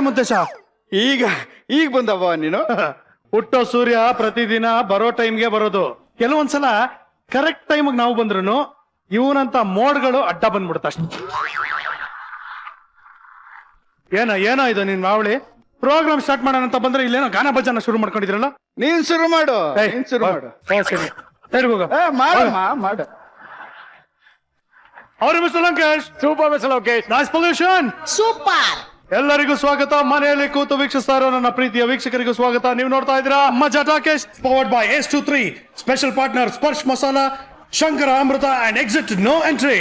ಮುದ್ದೇಶ, ಈಗ ಈಗ ಬಂದವ ನೀನು. ಹುಟ್ಟೋ ಸೂರ್ಯ ಪ್ರತಿದಿನ ಬರೋ ಟೈಮ್ಗೆ ಬರೋದು. ಕೆಲವೊಂದ್ಸಲ ಕರೆಕ್ಟ್ ಟೈಮ್ಗೆ ನಾವು ಬಂದ್ರು ಇವನಂತ ಮೋಡ್ಗಳು ಅಡ್ಡ ಬಂದ್ಬಿಡುತ್ತ ಅಷ್ಟೇ. ಏನೋ ಇದು ನಿನ್ ಮಾವಳಿ ಪ್ರೋಗ್ರಾಮ್ ಸ್ಟಾರ್ಟ್ ಮಾಡೋಣ ಅಂತ ಬಂದ್ರೆ ಇಲ್ಲೇನೋ ಗಾನ ಭಜನ ಶುರು ಮಾಡ್ಕೊಂಡಿದ್ರಲ್ಲ. ನೀನ್ ಶುರು ಮಾಡು. ಮಾಡು. ಅವ್ರ mister Lankesh. Super mister Lankesh. Noise pollution super. ಎಲ್ಲರಿಗೂ ಸ್ವಾಗತ. ಮನೆಯಲ್ಲಿ ಕೂತು ವೀಕ್ಷಿಸ್ತಾ ಇರೋ ನನ್ನ ಪ್ರೀತಿಯ ವೀಕ್ಷಕರಿಗೂ ಸ್ವಾಗತ. ನೀವು ನೋಡ್ತಾ ಇದ್ದೀರಾ Maja Talkies, powered by S23, special partner Sparsh Masala, Shankara Amrutha and exit no entry.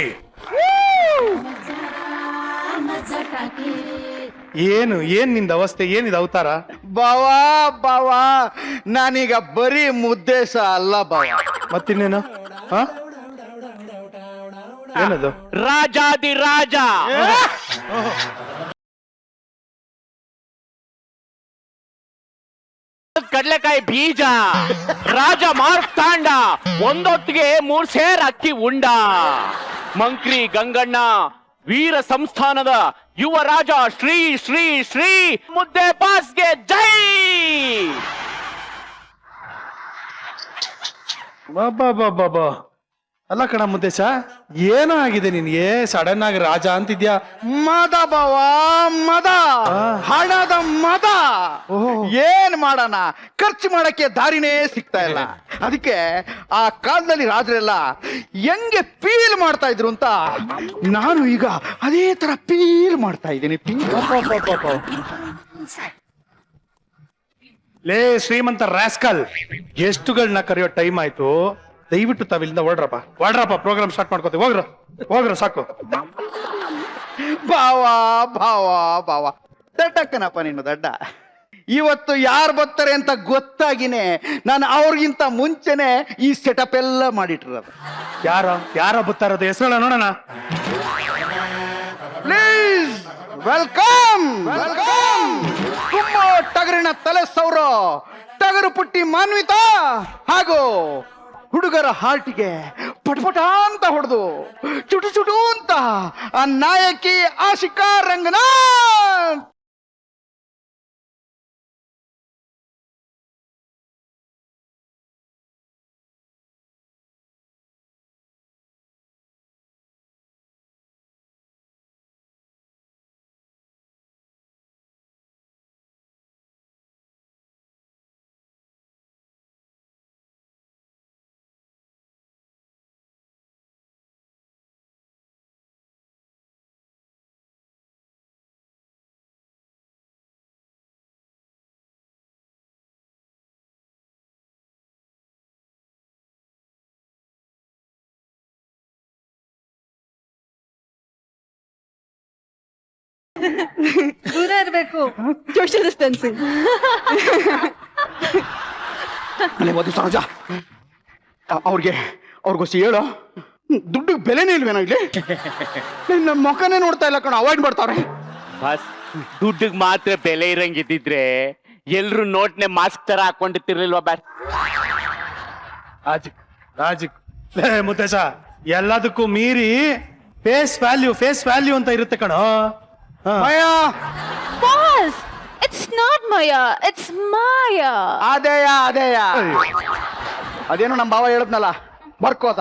ಏನ್ ನಿಂದ ಅವಸ್ಥೆ, ಏನಿದೆ ಅವತಾರ? ಬಾವಾ ನಾನೀಗ ಬರೀ ಮುದ್ದೇಶ ಅಲ್ಲ ಬಾವ. ಮತ್ತಿನ್ನೇನು? ಏನದು? ರಾಜಾದಿ ರಾಜ, ಕಡ್ಲೆಕಾಯಿ ಬೀಜ, ರಾಜ ಮಾರ್ತಾಂಡ, ಒಂದೊತ್ತಿಗೆ 3 ಸೇರ್ ಅಕ್ಕಿ ಉಂಡ, ಮಂಕ್ರಿ ಗಂಗಣ್ಣ, ವೀರ ಸಂಸ್ಥಾನದ ಯುವ ರಾಜ ಶ್ರೀ ಶ್ರೀ ಶ್ರೀ ಮುದ್ದೆ ಬಾಸ್ಗೆ ಜೈ. ಬಾಬಾ ಅಲ್ಲ ಕಣ ಮುದ್ದೇಶ, ಏನೋ ಆಗಿದೆ ನಿನ್ಗೆ? ಸಡನ್ ಆಗಿ ರಾಜ ಅಂತಿದ್ಯಾ? ಮದ ಬಾವ, ಮದ, ಹಣದ ಮದ. ಏನ್ ಮಾಡೋಣ, ಖರ್ಚು ಮಾಡಕ್ಕೆ ದಾರಿನೇ ಸಿಗ್ತಾ ಇಲ್ಲ. ಅದಕ್ಕೆ ಆ ಕಾಲದಲ್ಲಿ ರಾಜರೆಲ್ಲ ಹೆಂಗೆ ಫೀಲ್ ಮಾಡ್ತಾ ಇದ್ರು ಅಂತ ನಾನು ಈಗ ಅದೇ ತರ ಫೀಲ್ ಮಾಡ್ತಾ ಇದ್ದೀನಿ. ಲೇ ಶ್ರೀಮಂತ ರಾಸ್ಕಲ್, ಗೆಸ್ಟ್ಗಳನ್ನ ಕರೆಯೋ ಟೈಮ್ ಆಯ್ತು. ದಯವಿಟ್ಟು ತಾವಿಲ್ಲಿಂದ ಹೊರಡ್ರಪ್ಪ. ಪ್ರೋಗ್ರಾಮ್ ಸ್ಟಾರ್ಟ್ ಮಾಡ್ಕೋತೀವಿ. ಹೋಗ್ರ ಸಾಕು. ಭಾವ ದಡ್ಡಕ್ಕನಪ್ಪ ನೀನು ದಡ್ಡ. ಇವತ್ತು ಯಾರು ಬರ್ತಾರೆ ಅಂತ ಗೊತ್ತಾಗಿನೇ ನಾನು ಅವ್ರಿಗಿಂತ ಮುಂಚೆನೆ ಈ ಸೆಟಪ್ ಎಲ್ಲ ಮಾಡಿಟ್ಟಿರೋದು. ಯಾರ ಬರ್ತಾರದು? ಹೆಸರು ನೋಡೋಣ. Please welcome. ಟಗರಿನ ತಲೆ ಸೌರ, ಟಗರು ಪುಟ್ಟಿ ಮಾನ್ವಿತಾ ಹಾಗೂ ಹುಡುಗರ ಹಾರ್ಟಿಗೆ ಪಟಪಟ ಅಂತ ಹೊಡೆದು ಚುಟು ಚುಟು ಅಂತ ಆ ನಾಯಕಿ ಆಶಿಕಾ ರಂಗನಾಥ್. ದೂರ ಇರಬೇಕು, ಸೋಷಿಯಲ್ ಡಿಸ್ಟೆನ್ಸಿಂಗ್. ಒಂದು ಸಹಜ ಅವ್ರಿಗೋಸಿ ಹೇಳೋ, ದುಡ್ಡಿಗೆ ಬೆಲೆನೇ ಇಲ್ವೇನೋ ಇಲ್ಲಿ? ನನ್ನ ಮುಖನೇ ನೋಡ್ತಾ ಇಲ್ಲ ಕಣ, ಅವಾಯ್ಡ್ ಮಾಡ್ತಾವ್ರೆ. ಬಸ್ ದುಡ್ಡಿಗೆ ಮಾತ್ರ ಬೆಲೆ ಇರಂಗಿದ್ದಿದ್ರೆ ಎಲ್ರು ನೋಟ್ನೆ ಮಾಸ್ಕ್ ತರ ಹಾಕೊಂಡಿರ್ತಿರ್ಲಿಲ್ವಾ? ರಾಜಿಕ್ ಮುದ್ದೇಶ, ಎಲ್ಲದಕ್ಕೂ ಮೀರಿ ಫೇಸ್ ವ್ಯಾಲ್ಯೂ ಅಂತ ಇರುತ್ತೆ ಕಣೋ. Maya, boss, it's not Maya, it's Maya. ಅದೇಯ ಅದೇನು ನಮ್ಮ ಭಾವ ಹೇಳದ್ನಲ್ಲ, ಬರ್ಕೋತ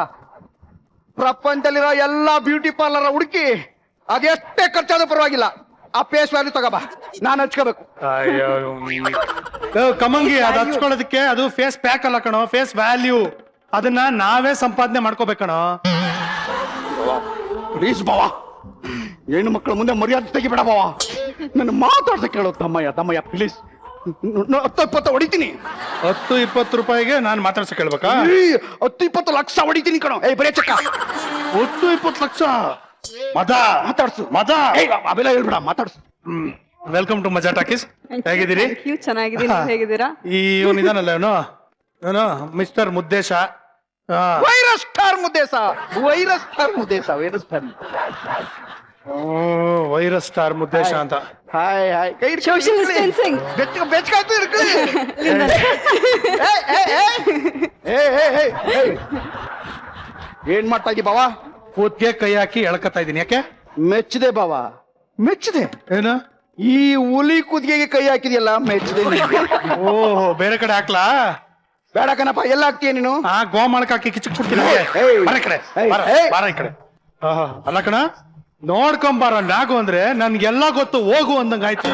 ಪ್ರಪಂಚದಲ್ಲಿರೋ ಎಲ್ಲಾ ಬ್ಯೂಟಿ ಪಾರ್ಲರ್ ಹುಡುಕಿ ಅದೆಷ್ಟೇ ಖರ್ಚಾದ್ರೂ ಪರವಾಗಿಲ್ಲ, ಆ ಫೇಸ್ ವ್ಯಾಲ್ಯೂ ತಗೋಬಾ, ನಾನು ಹಚ್ಕೋಬೇಕು. ಕಮಂಗಿ, ಅದು ಹಚ್ಕೊಳ್ಳೋದಕ್ಕೆ ಅದು ಫೇಸ್ ಪ್ಯಾಕ್ ಅಲ್ಲ ಕಣೋ, ಫೇಸ್ ವ್ಯಾಲ್ಯೂ. ಅದನ್ನ ನಾವೇ ಸಂಪಾದನೆ ಮಾಡ್ಕೋಬೇಕಣೋ. ಪ್ಲೀಸ್ ಬಾವ, ಹೆಣ್ಣು ಮಕ್ಕಳ ಮುಂದೆ ಮರ್ಯಾದೆ ತೆಗಿಬೇಡ ಬಾವ. ನನ್ನ ಮಾತಾಡ್ಸ ಕೇಳೋ ತಮ್ಮಯ್ಯ ಪ್ಲೀಸ್. 10-20 ಹೊಡಿತೀನಿ. 10-20 ರೂಪಾಯಿಗೆ ನಾನು ಮಾತಾಡ್ಸ ಕೇಳ್ಬೇಕಾ? 10-20 ಲಕ್ಷ ಹೊಡಿತೀನಿ ಕಣೋ. ಬರೇ ಚಕ್ಕ. 10-20 ಲಕ್ಷ ಮಾತಾಡ್ಸು. ಅವೆಲ್ಲ ಹೇಳ್ಬೇಡ, ಮಾತಾಡ್ಸು. Welcome to Majaa talkies. ಹೇಗಿದ್ದೀರಿ? ಚೆನ್ನಾಗಿದ್ದೀನಿ, ಹೇಗಿದ್ದೀರಾ? ಇವನಿದಾನಲ್ಲ ಇವನು Mr Muddesha, virus star Muddesha. Virus star Muddesha ಅಂತ. ಹಾಯ್ ಕೈ ಸೋಷಿಯಲ್ ಡಿಸ್ಟೆನ್ಸಿಂಗ್. ಬೆಚ್ಚಗಾಯ್ತು ಇರ್ಕೊಳ್ಳಿ. ಏನ್ ಮಾಡ್ತಾ ಇದ್ದೀ ಬಾವ? ಕೂತ್ಗೆ ಕೈ ಹಾಕಿ ಎಳ್ಕತ್ತಾ ಇದೀನಿ. ಯಾಕೆ? ಮೆಚ್ಚಿದೆ ಬಾವ, ಮೆಚ್ಚಿದೆ. ಏನು? ಈ ಹುಲಿ ಕುದಿಗೆಗೆ ಕೈ ಹಾಕಿದ್ಯಲ್ಲ ಮೆಚ್ಚಿದೆ. ಓಹೋ ಬೇರೆ ಕಡೆ ಹಾಕ್ಲಾ? ಬೇಡ ಕಣಪ್ಪ, ಎಲ್ಲ ಹಾಕ್ತೀಯ ನೀನು? ಆ ಗೋಮಾಳಕ್ ಹಾಕಿ ಕಿಚ್ಚಕ್ ಬಿಡ್ತೀನಿ. ಏಯ್. ಬರ ಈ ಕಡೆ, ಏಯ್. ಬಾರ, ಏಯ್. ಬಾರ ಈ ಕಡೆ. ಅಲ್ಲ ಕಣ, ನೋಡ್ಕೊಂಬಾರ ನಾಗು ಅಂದ್ರೆ ನನ್ಗೆಲ್ಲ ಗೊತ್ತು, ಹೋಗು ಅಂದಂಗ ಆಯ್ತು.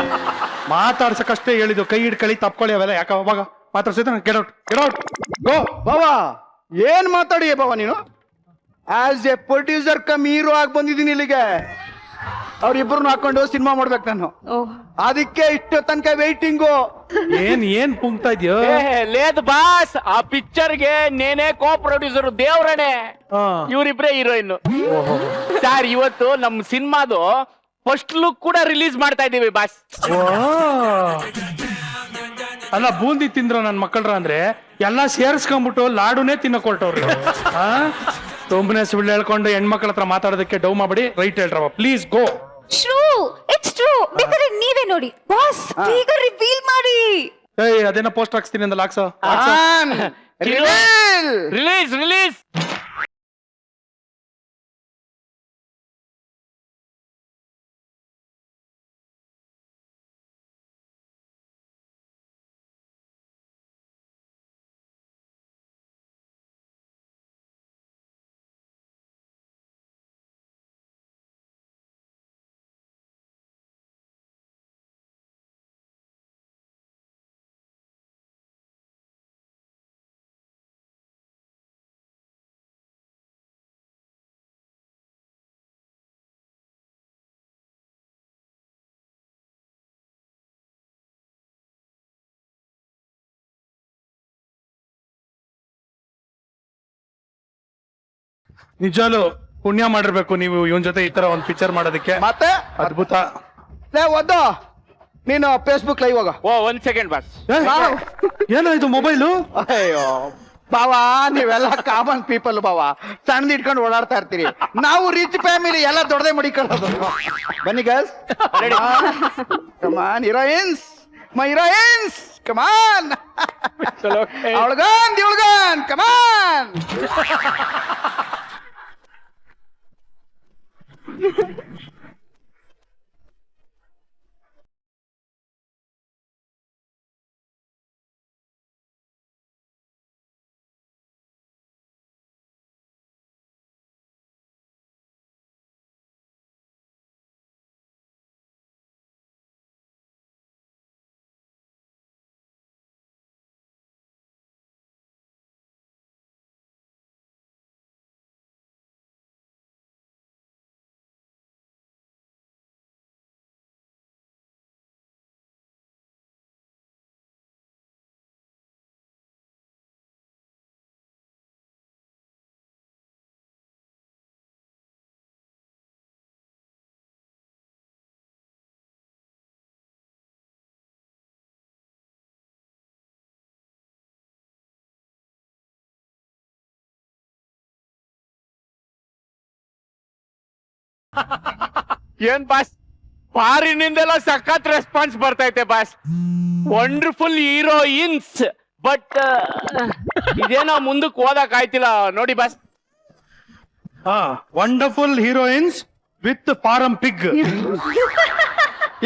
ಮಾತಾಡ್ಸಕ್ಕಷ್ಟೇ ಹೇಳಿದ್ದು, ಕೈ ಹಿಡ್ಕಳಿ ತಪ್ಕೊಳ್ಳಿ ಅವೆಲ್ಲ ಯಾಕ ಅವಾಗ ಮಾತಾಡ್ಸಿದ್ರೆ ಗೆಟ್ ಔಟ್ ಗೋ. ಬಾವಾ ಏನ್ ಮಾತಾಡಿಯ ಬಾವ ನೀನು? As A producer come hero ಆಗಿ ಬಂದಿದ್ದೀನಿ ಇಲ್ಲಿಗೆ. ಅವ್ರಿಬ್ರು ಹಾಕೊಂಡು ಸಿನಿಮಾ ಮಾಡ್ಬೇಕು ನಾನು, ಓಹ್ ಅದಕ್ಕೆ ಇಷ್ಟು ತನಕ ವೇಟಿಂಗು. ಏನ್ ಪುಂಗ್ತಾ ಇದ್ಯೋ? లేదు ಬಾಸ್, ಆ ಪಿಕ್ಚರ್ಗೆ ನೇನೇ ಕೋ ಪ್ರೊಡ್ಯೂಸರ್ ದೇವ್ರಣೆ, ಇವರಿಬ್ರೇ ಹೀರೋಯಿನ್. ಸರ್ ಇವತ್ತು ನಮ್ ಸಿನಿಮಾದು ಫಸ್ಟ್ ಲುಕ್ ಕೂಡ ರಿಲೀಸ್ ಮಾಡ್ತಾ ಇದೀವಿ ಬಾಸ್. ಅಲ್ಲ ಬೂಂದಿ ತಿಂದ್ರ ನನ್ ಮಕ್ಕಳ್ರ ಅಂದ್ರೆ ಎಲ್ಲಾ ಸೇರ್ಸ್ಕೊಂಡ್ಬಿಟ್ಟು ಲಾಡುನೇ ತಿನ್ನಕ್ ಹೊರಟವ್ರಿ. ತುಂಬನೇ ಸುಳ್ಳು ಹೇಳ್ಕೊಂಡು ಹೆಣ್ಮಕ್ಳ ಹತ್ರ ಮಾತಾಡೋದಕ್ಕೆ ಡೌ ಮಾಡ್ಬಿಡಿ. ರೈಟ್ ಹೇಳ್ರವ, please go. True, it's true. ಬೇಕಾದ್ರೆ ನೀವೇ ನೋಡಿ ಬಾಸ್, ಈಗ ರಿವೀಲ್ ಮಾಡಿ. ಏಯ್ ಅದೇನ ಪೋಸ್ಟ್ ಹಾಕ್ಸ್ತೀನಿ ಅಂದಲ್ಲ, ಹಾಕ್ಸ. Release release. ನಿಜಾಲು ಪುಣ್ಯ ಮಾಡಿರ್ಬೇಕು ನೀವು ಇವನ್ ಜೊತೆ ಈ ತರ ಒಂದ್ ಪಿಕ್ಚರ್ ಮಾಡೋದಕ್ಕೆ. ಮತ್ತೆ ಅದ್ಭುತ. ಒದ್ದು ನೀನು ಫೇಸ್ಬುಕ್ ಲೈವ್ ಹೋಗ. ಓ 1 ಸೆಕೆಂಡ್ ಬಾಸ್. ಏನೋ ಇದು ಮೊಬೈಲು? ಅಯ್ಯೋ ಬಾವಾ, ನೀವೆಲ್ಲ ಕಾಮನ್ ಪೀಪಲ್ ಬಾವಾ, ಸಣ್ಣದ್ ಇಟ್ಕೊಂಡು ಓಡಾಡ್ತಾ ಇರ್ತೀರಿ. ನಾವು ರಿಚ್ ಫ್ಯಾಮಿಲಿ ಎಲ್ಲ ದೊಡ್ಡದೇ ಮಡಿಕೊಳ್ಳೋದು. ಬನ್ನಿ ಗರ್ಲ್ಸ್, ಕಮಾನ್ ಹೀರೋಯಿನ್ಸ್, ಮೈ ಹೀರೋಯಿನ್ಸ್, ಕಮಾನ್. ಅವಳಗನ್ ಕಮಾನ್. ಏನ್ ಬಾಸ್, ಫಾರಿನಿಂದೆಲ್ಲ ಸಖತ್ ರೆಸ್ಪಾನ್ಸ್ ಬರ್ತೈತೆ ಬಾಸ್. ವಂಡರ್ಫುಲ್ ಹೀರೋಯಿನ್ಸ್, ಬಟ್ ಇದೇನೋ ಮುಂದಕ್ಕೆ ಓದಕ್ ಆಯ್ತಿಲ್ಲ ನೋಡಿ boss. Wonderful heroines with farm pig.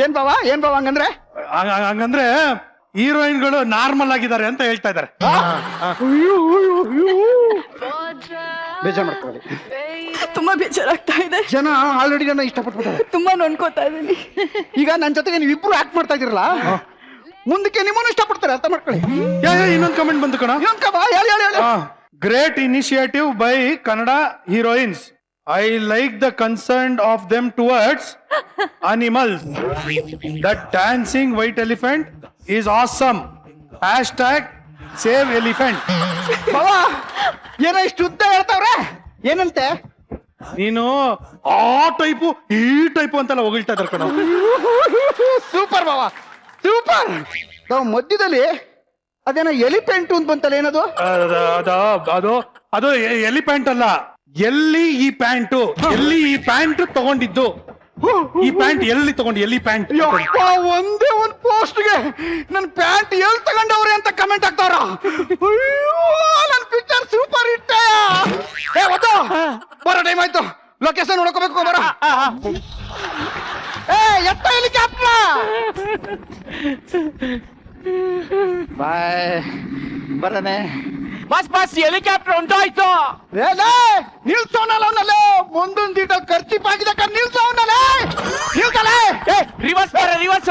ಏನ್ ಬಾವಾ ಹಂಗಂದ್ರೆ? ಹಂಗಂದ್ರೆ ಹೀರೋಯಿನ್ಗಳು ನಾರ್ಮಲ್ ಆಗಿದ್ದಾರೆ ಅಂತ ಹೇಳ್ತಾ ಇದಾರೆ. ಬೇಜಾರ್ ಮಾಡ್ಕೊಳ್ಳಿ, ತುಂಬಾ ಬೇಜಾರಾಗ್ತಾ ಇದೆ. ಜನ ಆಲ್ರೆಡಿ ನನ್ನ ಇಷ್ಟಪಟ್ಬಿಟ್ಟಾರೆ, ತುಂಬಾ ನೊಂದ್ಕೋತಾ ಇದೀನಿ. ಈಗ ನನ್ನ ಜೊತೆಗೆ ನೀವು ಇಬ್ರು ಆಕ್ಟ್ ಮಾಡ್ತಾ ಇದ್ದೀರಲ್ಲ, ಮುಂದಕ್ಕೆ ನಿಮ್ಮನ್ನು ಇಷ್ಟಪಡ್ತಾರೆ, ಅರ್ಥ ಮಾಡ್ಕೊಳ್ಳಿ. ಇನ್ನೊಂದು ಕಮೆಂಟ್ ಬಂತು ಕಣ. Great initiative by Kannada heroines. I like the concern of them towards animals. That dancing white elephant is awesome. Hashtag save elephant. ಬಾವಾ ಏನೋ ಇಷ್ಟು ಉದ್ದ ಹೇಳ್ತಾವ್ರೆ, ಏನಂತೆ? ನೀನು ಆ ಟೈಪು ಈ ಟೈಪು ಅಂತೆಲ್ಲ ಹೊಗಳ್ತಾ ಇದ್ದಾರೆ ಕಣ. ಸೂಪರ್ ಬಾವಾ, ಸೂಪರ್. ನಾವು ಮಧ್ಯದಲ್ಲಿ ಅದೇನೋ ಎಲಿಫೆಂಟ್ ಅಂತ ಬಂತಲ್ಲ, ಏನದು? ಅದು ಎಲಿಫೆಂಟ್ ಅಲ್ಲ, ಎಲ್ಲಿ ಈ ಪ್ಯಾಂಟು, ಎಲ್ಲಿ ಈ ಪ್ಯಾಂಟ್ ತಗೊಂಡಿದ್ದು, ಈ ಪ್ಯಾಂಟ್ ಎಲ್ಲಿ ತಗೊಂಡು, ಎಲ್ಲಿ ಪ್ಯಾಂಟ್? ಒಂದೇ ಒಂದು ಪೋಸ್ಟ್ಗೆ ನನ್ ಪ್ಯಾಂಟ್ ಎಲ್ಲಿ ತಗೊಂಡವ್ರೆ ಅಂತ ಕಮೆಂಟ್ ಆಗ್ತಾವ್ರ. ನನ್ ಪಿಕ್ಚರ್ ಸೂಪರ್ ಹಿಟ್. ಬರೋ ಟೈಮ್ ಆಯ್ತು, ಲೊಕೇಶನ್ ನೋಡ್ಕೋಬೇಕು. ಬರ ಎತ್ತ ಹೆಲಿಕಾಪ್ಟರ್ ಬಾಯ್ ಬರನೆ ಬಸ್ ಬಸ್ ಹೆಲಿಕಾಪ್ಟರ್ ಉಂಟಾಯ್ತು. ನಿಲ್ಸೋನಲ್ಲ ಅವನಲ್ಲೇ ಮುಂದೊಂದು ದೀಟ ಖರ್ಚಿಪಾಗಿದೆ ನಿಲ್ಸೋನಲ್ಲೇ ನಿಲ್ಕಲೇ ರಿವರ್ಸ್ ರಿವರ್ಸ್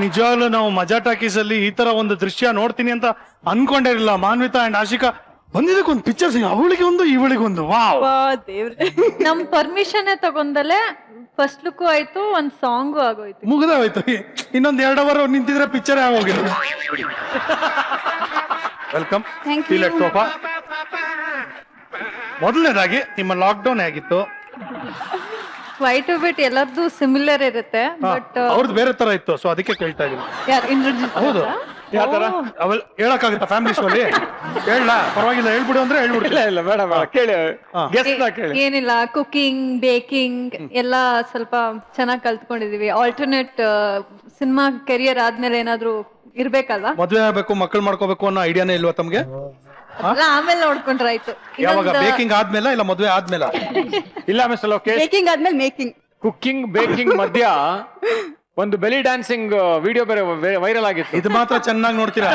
ನಿಜವಾಗ್ಲೂ ನಾವು ಮಜಾ ಟಾಕೀಸ್ ಅಲ್ಲಿ ಈ ತರ ಒಂದು ದೃಶ್ಯ ನೋಡ್ತೀನಿ ಅಂತ ಅನ್ಕೊಂಡಿರಲಿಲ್ಲ. ಮಾನ್ವಿತಾ ಅಂಡ್ ಆಶಿಕಾ ಬಂದಿದ್ದಕ್ಕೆ ಒಂದು ಪಿಕ್ಚರ್ಸ್, ಅವಳಿಗೆ ಒಂದು ಇವಳಿಗೊಂದು. ವಾವ್, ದೇವ್ರೆ, ನಮ್ ಪರ್ಮಿಷನ್ ತಗೊಂಡಲೆ ಫಸ್ಟ್ ಲುಕ್ ಆಯ್ತು, ಒಂದ್ ಸಾಂಗು ಆಗೋಯ್ತು. ಮುಗಿದೋಯ್ತು. ಇನ್ನೊಂದ್ 2 ಅವರ್ ನಿಂತಿದ್ರೆ ಪಿಕ್ಚರ್ ಆಗೋಗಿಲ್ಲ. Welcome Thank you. ಸೋಫಾ. ಮೊದಲನೇದಾಗಿ ನಿಮ್ಮ ಲಾಕ್ಡೌನ್ ಆಗಿತ್ತು. ವೈಟ್ ಬಿಟ್ ಎಲ್ಲರದು ಸಿಮಿಲರ್ ಇರುತ್ತೆ, ಬಟ್ ಅವ್ರದ್ದು ಬೇರೆ ತರ ಇತ್ತು, ಸೊ ಅದಕ್ಕೆ ಕೇಳ್ತಾ ಇದೀನಿ. ಯಾರು ಇಂದ್ರಜಿತ್ ಹೌದು. ಯಾವ ತರ? ಅವೆಲ್ಲ ಹೇಳಕ್ಕಾಗುತ್ತಾ ಫ್ಯಾಮಿಲಿ ಶೋಲಿ? ಹೇಳ ಪರವಾಗಿಲ್ಲ, ಹೇಳ್ಬಿಡು ಅಂದ್ರೆ ಹೇಳ್ಬಿಡು. ಇಲ್ಲ ಬೇಡ ಕೇಳಿ ಗೆಸ್ಟ್ ಕೇಳಿ. ಏನಿಲ್ಲ, ಕುಕಿಂಗ್, ಬೇಕಿಂಗ್ ಎಲ್ಲ ಸ್ವಲ್ಪ ಚೆನ್ನಾಗಿ ಕಲ್ತ್ಕೊಂಡಿದೀವಿ. ಆಲ್ಟರ್ನೇಟ್ ಸಿನಿಮಾ ಕೆರಿಯರ್ ಆದ್ಮೇಲೆ ಏನಾದ್ರು ಇರ್ಬೇಕಲ್ವಾ? ಮದ್ವೆ ಆಗ್ಬೇಕು, ಮಕ್ಕಳು ಮಾಡ್ಕೋಬೇಕು ಅನ್ನೋ ಐಡಿಯಾನೇ ಇಲ್ವಾ ತಮ್ಗೆ? ಎಲ್ಲ ಆಮೇಲೆ ನೋಡ್ಕೊಂಡ್ರೆ ಆಯ್ತು. ಯಾವಾಗ? ಬೇಕಿಂಗ್ ಆದ್ಮೇಲೆ ಇಲ್ಲ ಮದ್ವೆ ಆದ್ಮೇಲೆ? ಇಲ್ಲ ಮಿಸ್ಟರ್ ಲೋಕೇಶ್, ಬೇಕಿಂಗ್ ಆದ್ಮೇಲೆ ಮೇಕಿಂಗ್. ಕುಕ್ಕಿಂಗ್ ಬೇಕಿಂಗ್ ಮಧ್ಯ ಒಂದು ಬೆಲಿ ಡ್ಯಾನ್ಸಿಂಗ್ ವಿಡಿಯೋ ಬೇರೆ ವೈರಲ್ ಆಗಿತ್ತು. ಇದು ಮಾತ್ರ ಚೆನ್ನಾಗಿ ನೋಡ್ತೀರಾ?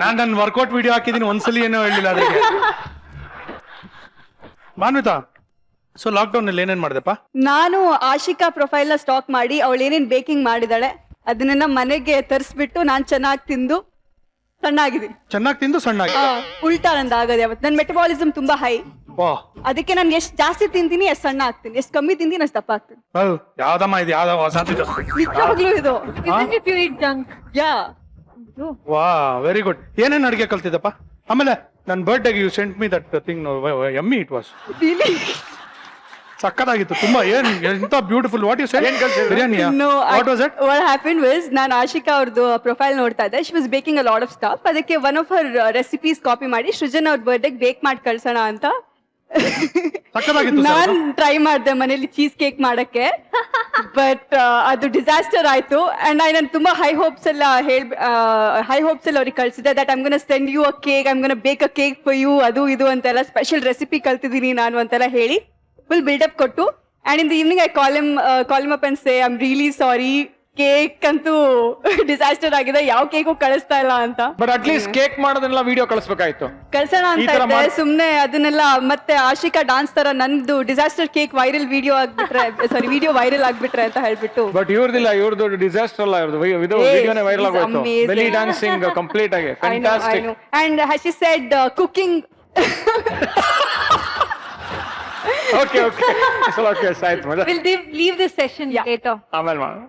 ನಾನ್ ನನ್ನ ವರ್ಕೌಟ್ ವಿಡಿಯೋ ಹಾಕಿದೀನಿ, ಒಂದ್ಸಲಿ ಏನೋ ಹೇಳಿಲ್ಲ ಅದಕ್ಕೆ. ಮಾನ್ವಿತಾ, ಸೊ ಲಾಕ್ಡೌನ್ ಅಲ್ಲಿ ಏನೇನ್ ಮಾಡಿದೆಪ್ಪ? ನಾನು ಆಶಿಕಾ ಪ್ರೊಫೈಲ್ ನ ಸ್ಟಾಕ್ ಮಾಡಿ ಅವಳು ಏನೇನ್ ಬೇಕಿಂಗ್ ಮಾಡಿದಾಳೆ ಅದನ್ನೆಲ್ಲ ಮನೆಗೆ ತರಿಸ್ಬಿಟ್ಟು ನಾನ್ ಚೆನ್ನಾಗಿ ತಿಂದು ಸಣ್ಣಾಗಿದ್ದೀನಿ. ಚೆನ್ನಾಗಿ ತಿಂದು ಸಣ್ಣಾಗಿ? ಉಲ್ಟಾ ನಂದು ಆಗೋದು ಯಾವತ್ತು. ನನ್ನ ಮೆಟಬಾಲಿಸಮ್ ತುಂಬಾ ಹೈ, ವಾಹ್. ಅದಕ್ಕೆ ನಾನು ಎಷ್ಟು ಜಾಸ್ತಿ ತಿಂತೀನಿ ಎಷ್ಟು ಸಣ್ಣ ಆಗ್ತೀನಿ, ಎಷ್ಟು ಕಮ್ಮಿ ತಿಂತೀನಿ ಅಷ್ಟು ದಪ್ಪ ಆಗ್ತೀನಿ. ಯಾವ್ದಮ್ಮ ಇದು? ಯಾವ್ದೋ ಹೊಸದಿದು? ನಿಜವಾಗ್ಲೂ ಇದು. If you eat junk. ಯಾ ವಾ, ವೆರಿ ಗುಡ್. ಏನೇನ್ ಅಡಿಗೆ ಕಲ್ತಿದ್ದಪ್ಪ? ಆಮೇಲೆ ನನ್ನ ಬರ್ಡೇಗೆ you sent me that thing, yummy it was. ಸಕ್ಕತ್ತಾಗಿತ್ತು ತುಂಬಾ. ಏನ್ ಎಂತ beautiful. What you said? Biryani? What was it? What happen was, ನಾನು ಆಶಿಕಾ ಅವ್ರದ್ದು ಪ್ರೊಫೈಲ್ ನೋಡ್ತಾ ಇದ್ದೆ. She was baking a lot of stuff. ಅದಕ್ಕೆ one of her recipes copy ಮಾಡಿ ಸೃಜನ್ ಅವ್ರ ಬರ್ಡೇಗೆ ಬೇಕ್ ಮಾಡಿ ಕಳ್ಸೋಣ ಅಂತ ಸಕ್ಕತ್ತಾಗಿತ್ತು. ನಾನ್ ಟ್ರೈ ಮಾಡಿದೆ ಮನೇಲಿ ಚೀಸ್ ಕೇಕ್ ಮಾಡಕ್ಕೆ, ಬಟ್ ಅದು ಡಿಸಾಸ್ಟರ್ ಆಯ್ತು. ಅಂಡ್ ನಾನು ತುಂಬಾ ಹೈ ಹೋಪ್ಸ್ ಎಲ್ಲ ಅವ್ರಿಗೆ ಕಳ್ಸಿದ್ದೆ that I'm gonna send you a cake, I'm gonna bake a cake for you, ಅದು ಇದು ಅಂತೆಲ್ಲ ಸ್ಪೆಷಲ್ ರೆಸಿಪಿ ಕಲ್ತಿದ್ದೀನಿ ನಾನು ಅಂತೆಲ್ಲ ಹೇಳಿ ಫುಲ್ ಬಿಲ್ಡಪ್ ಕೊಟ್ಟು. And in the evening I call him up and say I am really sorry, cake ಅಂತೂ disaster ಆಗಿದೆ, ಯಾವ ಕೇಕು ಕಳಿಸ್ತಾ ಇಲ್ಲ ಅಂತ. ಬಟ್ ಅಟ್ಲೀಸ್ಟ್ ಕೇಕ್ ಮಾಡೋದನ್ನೆಲ್ಲ ವಿಡಿಯೋ ಕಳಿಸ್ಬೇಕಾಯ್ತು. ಕಳ್ಸೋಣ ಅಂತ ಇದ್ದೆ, ಸುಮ್ನೆ ಅದನ್ನೆಲ್ಲ. ಮತ್ತೆ ಆಶಿಕಾ ಡಾನ್ಸ್ ತರ ನಂದು disaster cake viral video viral ಆಗ್ಬಿಟ್ರೆ ಅಂತ ಹೇಳ್ಬಿಟ್ಟು. ಬಟ್ ಇವ್ರದಿಲ್ಲ, ಇವ್ರದ್ದು ಡಿಸಾಸ್ಟರ್ ಅಲ್ಲ, ಇವ್ರದ್ದು ಇದು ವಿಡಿಯೋನೇ ವೈರಲ್ ಆಗೋಯ್ತು. ಬೆಲಿ ಡ್ಯಾನ್ಸಿಂಗ್ ಕಂಪ್ಲೀಟ್ ಆಗಿ fantastic. And has she said cooking. Okay ಆಯ್ತು. We'll leave this session later. ಆಮೇಲೆ ಮಾಡೋಣ.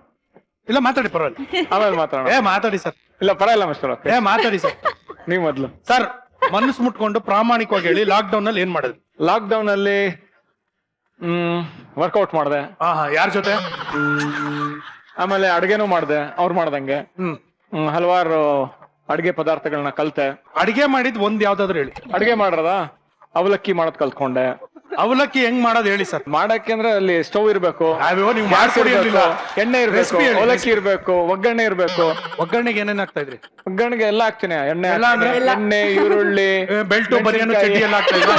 ಇಲ್ಲ ಮಾತಾಡಿ, ಪರವಾಗಿಲ್ಲ. ಆಮೇಲೆ ಮಾತಾಡೋಣ. ಮಾತಾಡಿ ಸರ್. ಇಲ್ಲ ಪರವಾಗಿಲ್ಲ ಮಿಸ್ಟರ್ ಲೋಕೇಶ್, ಮಾತಾಡಿ ಸರ್. ನೀವು ಮೊದ್ಲು. ಸರ್, ಮನಸ್ಸು ಮುಟ್ಕೊಂಡು ಪ್ರಾಮಾಣಿಕವಾಗಿ ಹೇಳಿ, ಲಾಕ್ಡೌನ್ ಅಲ್ಲಿ ಏನ್ ಮಾಡಿದ್ರಿ? ಲಾಕ್ಡೌನ್ ಅಲ್ಲಿ ವರ್ಕೌಟ್ ಮಾಡಿದೆ. ಯಾರ ಜೊತೆ? ಆಮೇಲೆ ಅಡ್ಗೆನೂ ಮಾಡಿದೆ ಅವ್ರು ಮಾಡ್ದಂಗೆ. ಹಲವಾರು ಅಡ್ಗೆ ಪದಾರ್ಥಗಳನ್ನ ಕಲ್ತೆ. ಅಡಿಗೆ ಮಾಡಿದ್ ಒಂದ್ ಯಾವ್ದಾದ್ರು ಹೇಳಿ. ಅಡ್ಗೆ ಮಾಡ್ರದ ಅವಲಕ್ಕಿ ಮಾಡೋದ್ ಕಲ್ತ್ಕೊಂಡೆ. ಅವಲಕ್ಕಿ ಹೆಂಗ್ ಮಾಡೋದ್ ಹೇಳಿ ಸರ್. ಮಾಡಕ್ಕೆ ಅಂದ್ರೆ ಅಲ್ಲಿ ಸ್ಟವ್ ಇರ್ಬೇಕು, ನೀವು ಮಾಡ್ಕೊಡಿ ಇರ್ಲಿಲ್ಲ. ಎಣ್ಣೆ ಇರ್ಬೇಕು, ಅವಲಕ್ಕಿ ಇರ್ಬೇಕು, ಒಗ್ಗರಣೆ ಇರ್ಬೇಕು. ಒಗ್ಗರಣೆಗೆ ಏನೇನ್ ಹಾಕ್ತಾ ಇದ್ರಿ? ಒಗ್ಗರಣೆಗೆ ಎಲ್ಲ ಹಾಕ್ತೀನಿ. ಎಣ್ಣೆ ಎಲ್ಲ ಅಂದ್ರೆ? ಎಣ್ಣೆ, ಈರುಳ್ಳಿ, ಬೆಲ್ಟು, ಬನಿಯನು, ಚಡ್ಡಿ ಎಲ್ಲ ಹಾಕ್ತಾ ಇದ್ರ?